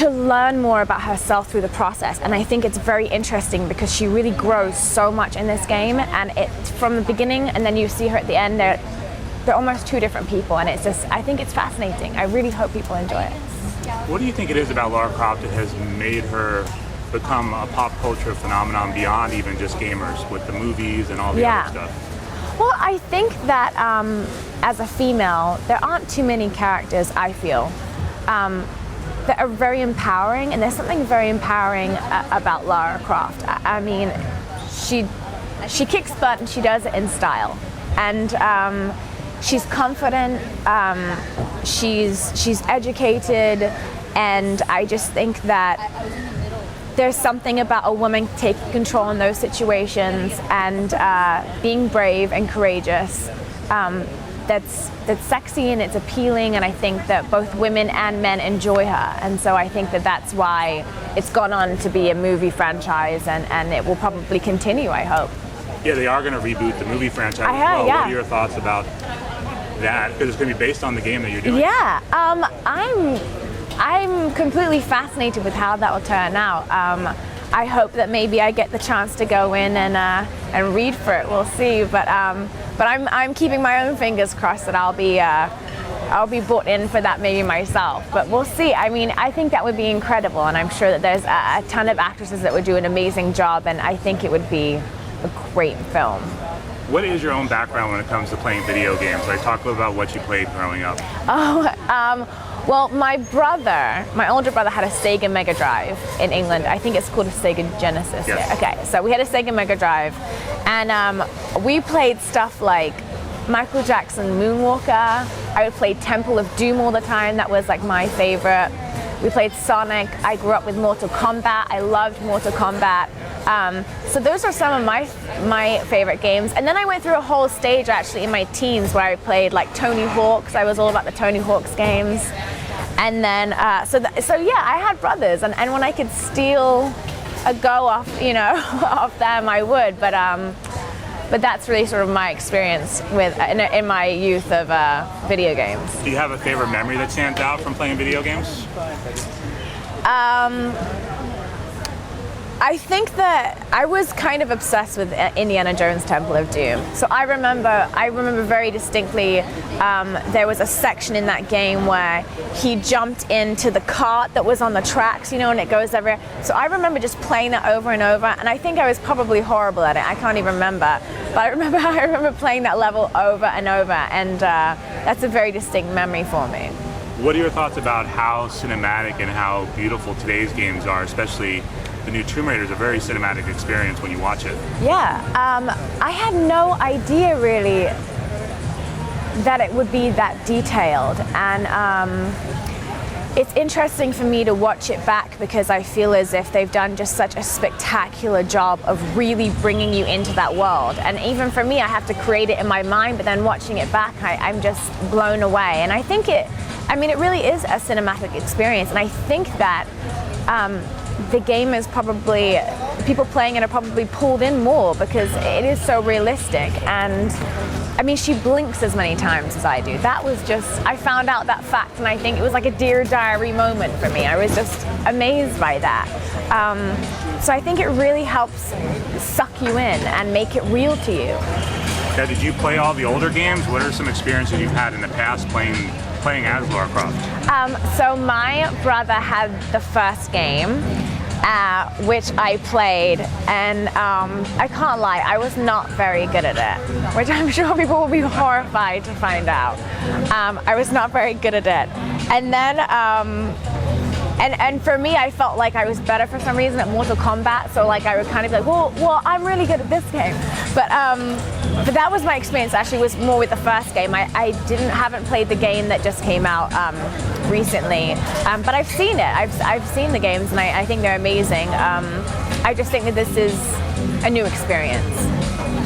to learn more about herself through the process. And I think it's very interesting because she really grows so much in this game, and it's from the beginning and then you see her at the end. They're almost two different people, and it's just, I think it's fascinating. I really hope people enjoy it. What do you think it is about Lara Croft that has made her become a pop culture phenomenon beyond even just gamers, with the movies and all the other stuff? Well, I think that as a female, there aren't too many characters, I feel, that are very empowering, and there's something very empowering about Lara Croft. I mean, she kicks butt and she does it in style, and she's confident, she's educated, and I just think that there's something about a woman taking control in those situations and being brave and courageous that's sexy and it's appealing, and I think that both women and men enjoy her, and so I think that that's why it's gone on to be a movie franchise, and it will probably continue, I hope. Yeah, they are going to reboot the movie franchise as well. What are your thoughts about that? Because it's going to be based on the game that you're doing. Yeah, I'm completely fascinated with how that will turn out. I hope that maybe I get the chance to go in and read for it. We'll see. But I'm keeping my own fingers crossed that I'll be brought in for that maybe myself. But we'll see. I mean, I think that would be incredible, and I'm sure that there's a ton of actresses that would do an amazing job, and I think it would be a great film. What is your own background when it comes to playing video games? Like, talk a little about what you played growing up. Well, my older brother had a Sega Mega Drive in England. I think it's called a Sega Genesis. Yes. Yeah. Okay, so we had a Sega Mega Drive, and we played stuff like Michael Jackson Moonwalker. I would play Temple of Doom all the time. That was like my favorite. We played Sonic. I grew up with Mortal Kombat. I loved Mortal Kombat. So those are some of my favorite games. And then I went through a whole stage actually in my teens where I played like Tony Hawk's. I was all about the Tony Hawk's games. And then, so yeah, I had brothers, and when I could steal a go off, off them, I would. But that's really sort of my experience with in my youth of video games. Do you have a favorite memory that stands out from playing video games? I think that I was kind of obsessed with Indiana Jones Temple of Doom. So I remember very distinctly there was a section in that game where he jumped into the cart that was on the tracks, and it goes everywhere. So I remember just playing that over and over, and I think I was probably horrible at it. I can't even remember. But I remember playing that level over and over, and that's a very distinct memory for me. What are your thoughts about how cinematic and how beautiful today's games are, especially the new Tomb Raider is a very cinematic experience when you watch it? Yeah, I had no idea really that it would be that detailed, and it's interesting for me to watch it back because I feel as if they've done just such a spectacular job of really bringing you into that world. And even for me, I have to create it in my mind, but then watching it back, I'm just blown away. And I think it really is a cinematic experience, and I think that the game is probably, people playing it are probably pulled in more because it is so realistic. And I mean, she blinks as many times as I do. That was just, I found out that fact, and I think it was like a Dear Diary moment for me. I was just amazed by that. So I think it really helps suck you in and make it real to you. Now, did you play all the older games? What are some experiences you've had in the past playing as Lara Croft? So my brother had the first game, which I played, and I can't lie, I was not very good at it, which I'm sure people will be horrified to find out. I was not very good at it. And then, and for me, I felt like I was better for some reason at Mortal Kombat, so like I would kind of be like, well, I'm really good at this game. But that was my experience, actually, was more with the first game. I haven't played the game that just came out recently, but I've seen it. I've seen the games, and I think they're amazing. I just think that this is a new experience.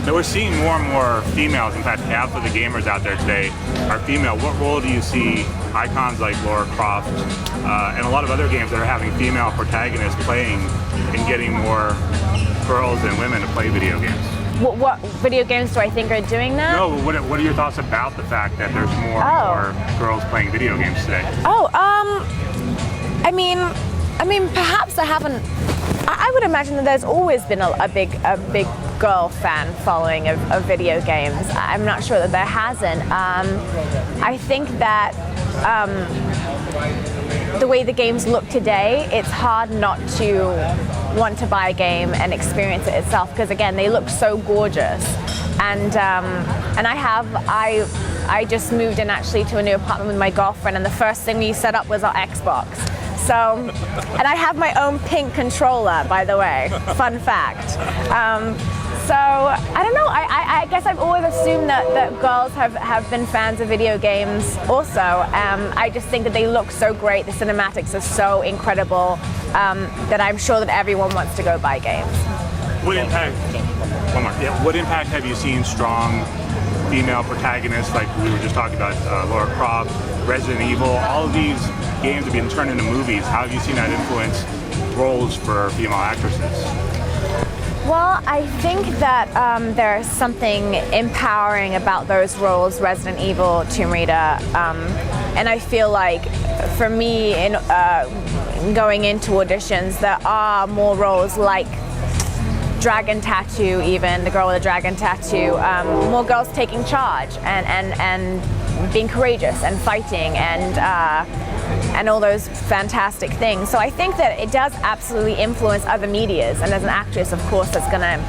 Now we're seeing more and more females. In fact, half of the gamers out there today are female. What role do you see icons like Lara Croft and a lot of other games that are having female protagonists playing and getting more girls and women to play video games? What video games do I think are doing that? No, what are your thoughts about the fact that there's more and more girls playing video games today? I mean, I mean, perhaps I haven't. I would imagine that there's always been a big girl fan following of video games. I'm not sure that there hasn't. I think that the way the games look today, it's hard not to want to buy a game and experience it itself, because again, they look so gorgeous. And I just moved in actually to a new apartment with my girlfriend, and the first thing we set up was our Xbox. So, and I have my own pink controller, by the way, fun fact. So, I don't know, I guess I've always assumed that girls have been fans of video games also. I just think that they look so great, the cinematics are so incredible, that I'm sure that everyone wants to go buy games. What impact have you seen strong female protagonists, like we were just talking about, Lara Croft, Resident Evil, all of these games have been turned into movies. How have you seen that influence roles for female actresses? Well, I think that there's something empowering about those roles, Resident Evil, Tomb Raider, and I feel like for me, in going into auditions, there are more roles like Dragon Tattoo, even the girl with a dragon tattoo, more girls taking charge and being courageous and fighting and all those fantastic things. So I think that it does absolutely influence other medias, and as an actress, of course, that's going to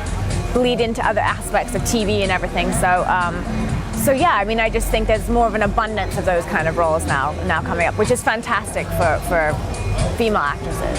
bleed into other aspects of TV and everything. So yeah, I mean, I just think there's more of an abundance of those kind of roles now coming up, which is fantastic for female actresses.